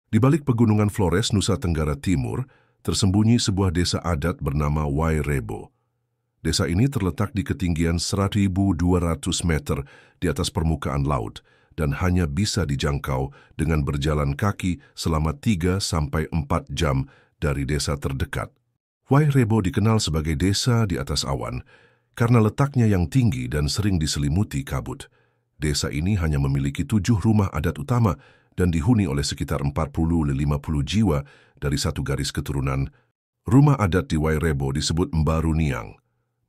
Di balik pegunungan Flores, Nusa Tenggara Timur, tersembunyi sebuah desa adat bernama Wairebo. Desa ini terletak di ketinggian 1.200 meter di atas permukaan laut dan hanya bisa dijangkau dengan berjalan kaki selama 3-4 jam dari desa terdekat. Wairebo dikenal sebagai desa di atas awan karena letaknya yang tinggi dan sering diselimuti kabut. Desa ini hanya memiliki 7 rumah adat utama dan dihuni oleh sekitar 40-50 jiwa dari satu garis keturunan. Rumah adat di Wairebo disebut Mbaru Niang,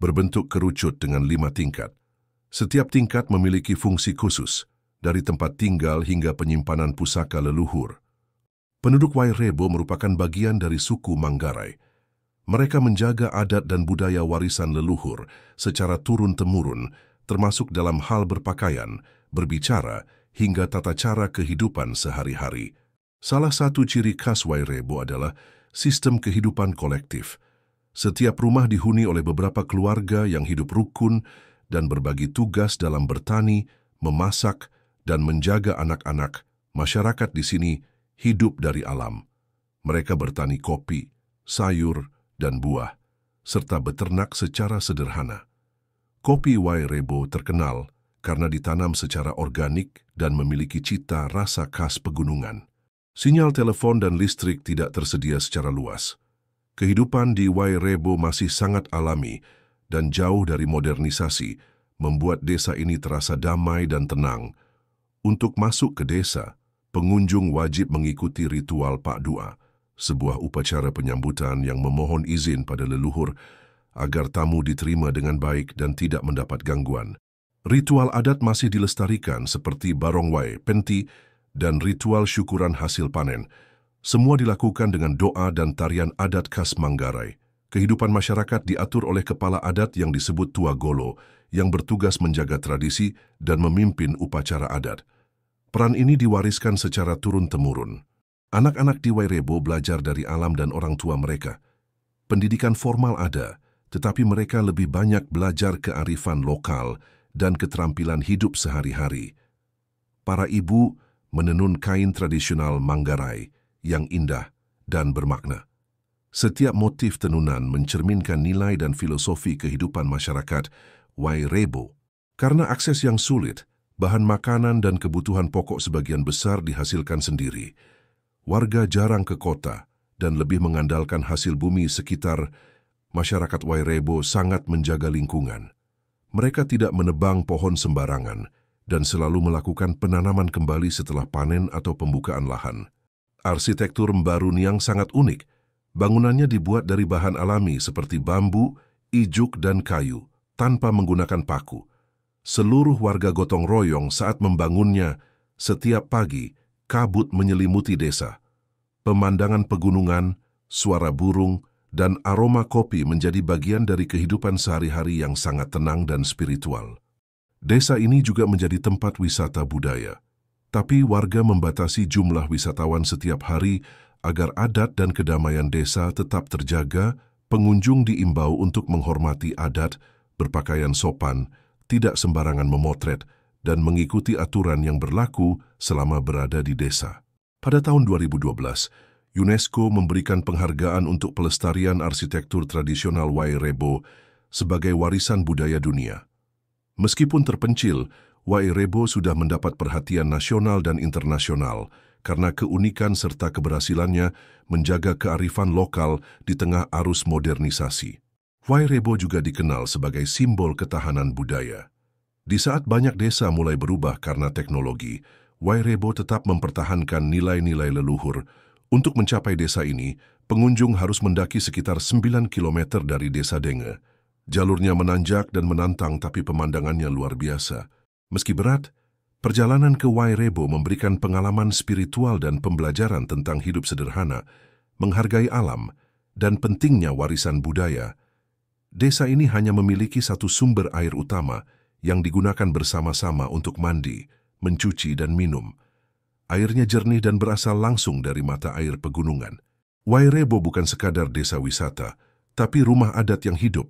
berbentuk kerucut dengan 5 tingkat. Setiap tingkat memiliki fungsi khusus, dari tempat tinggal hingga penyimpanan pusaka leluhur. Penduduk Wairebo merupakan bagian dari suku Manggarai. Mereka menjaga adat dan budaya warisan leluhur secara turun-temurun, termasuk dalam hal berpakaian, berbicara, hingga tata cara kehidupan sehari-hari. Salah satu ciri khas Wairebo adalah sistem kehidupan kolektif. Setiap rumah dihuni oleh beberapa keluarga yang hidup rukun dan berbagi tugas dalam bertani, memasak, dan menjaga anak-anak. Masyarakat di sini hidup dari alam. Mereka bertani kopi, sayur, dan buah, serta beternak secara sederhana. Kopi Wairebo terkenal karena ditanam secara organik dan memiliki cita rasa khas pegunungan. Sinyal telepon dan listrik tidak tersedia secara luas. Kehidupan di Wairebo masih sangat alami dan jauh dari modernisasi, membuat desa ini terasa damai dan tenang. Untuk masuk ke desa, pengunjung wajib mengikuti ritual Pak Dua, sebuah upacara penyambutan yang memohon izin pada leluhur agar tamu diterima dengan baik dan tidak mendapat gangguan. Ritual adat masih dilestarikan seperti Barongwai, Penti, dan ritual syukuran hasil panen. Semua dilakukan dengan doa dan tarian adat khas Manggarai. Kehidupan masyarakat diatur oleh kepala adat yang disebut Tua Golo, yang bertugas menjaga tradisi dan memimpin upacara adat. Peran ini diwariskan secara turun-temurun. Anak-anak di Wairebo belajar dari alam dan orang tua mereka. Pendidikan formal ada, tetapi mereka lebih banyak belajar kearifan lokal dan keterampilan hidup sehari-hari. Para ibu menenun kain tradisional Manggarai yang indah dan bermakna. Setiap motif tenunan mencerminkan nilai dan filosofi kehidupan masyarakat Wairebo. Karena akses yang sulit, bahan makanan dan kebutuhan pokok sebagian besar dihasilkan sendiri. Warga jarang ke kota dan lebih mengandalkan hasil bumi sekitar. Masyarakat Wairebo sangat menjaga lingkungan. Mereka tidak menebang pohon sembarangan dan selalu melakukan penanaman kembali setelah panen atau pembukaan lahan. Arsitektur Mbaru Niang sangat unik. Bangunannya dibuat dari bahan alami seperti bambu, ijuk, dan kayu, tanpa menggunakan paku. Seluruh warga gotong royong saat membangunnya. Setiap pagi, kabut menyelimuti desa. Pemandangan pegunungan, suara burung, dan aroma kopi menjadi bagian dari kehidupan sehari-hari yang sangat tenang dan spiritual. Desa ini juga menjadi tempat wisata budaya. Tapi warga membatasi jumlah wisatawan setiap hari agar adat dan kedamaian desa tetap terjaga. Pengunjung diimbau untuk menghormati adat, berpakaian sopan, tidak sembarangan memotret, dan mengikuti aturan yang berlaku selama berada di desa. Pada tahun 2012, UNESCO memberikan penghargaan untuk pelestarian arsitektur tradisional Wairebo sebagai warisan budaya dunia. Meskipun terpencil, Wairebo sudah mendapat perhatian nasional dan internasional karena keunikan serta keberhasilannya menjaga kearifan lokal di tengah arus modernisasi. Wairebo juga dikenal sebagai simbol ketahanan budaya. Di saat banyak desa mulai berubah karena teknologi, Wairebo tetap mempertahankan nilai-nilai leluhur. Untuk mencapai desa ini, pengunjung harus mendaki sekitar 9 km dari desa Denge. Jalurnya menanjak dan menantang, tapi pemandangannya luar biasa. Meski berat, perjalanan ke Wairebo memberikan pengalaman spiritual dan pembelajaran tentang hidup sederhana, menghargai alam, dan pentingnya warisan budaya. Desa ini hanya memiliki satu sumber air utama yang digunakan bersama-sama untuk mandi, mencuci, dan minum. Airnya jernih dan berasal langsung dari mata air pegunungan. Wairebo bukan sekadar desa wisata, tapi rumah adat yang hidup.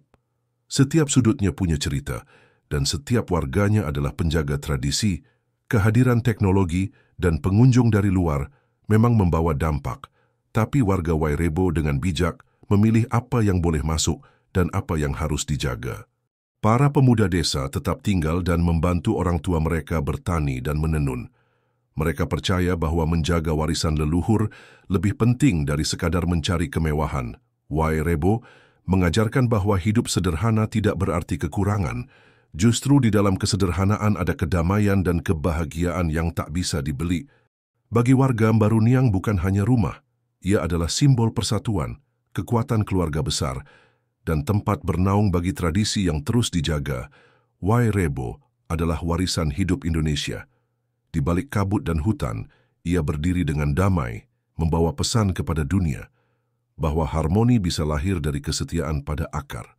Setiap sudutnya punya cerita, dan setiap warganya adalah penjaga tradisi. Kehadiran teknologi dan pengunjung dari luar memang membawa dampak, tapi warga Wairebo dengan bijak memilih apa yang boleh masuk dan apa yang harus dijaga. Para pemuda desa tetap tinggal dan membantu orang tua mereka bertani dan menenun. Mereka percaya bahwa menjaga warisan leluhur lebih penting dari sekadar mencari kemewahan. Wairebo mengajarkan bahwa hidup sederhana tidak berarti kekurangan. Justru di dalam kesederhanaan ada kedamaian dan kebahagiaan yang tak bisa dibeli. Bagi warga Mbaruniang bukan hanya rumah, ia adalah simbol persatuan, kekuatan keluarga besar, dan tempat bernaung bagi tradisi yang terus dijaga. Wairebo adalah warisan hidup Indonesia. Di balik kabut dan hutan, ia berdiri dengan damai, membawa pesan kepada dunia bahwa harmoni bisa lahir dari kesetiaan pada akar.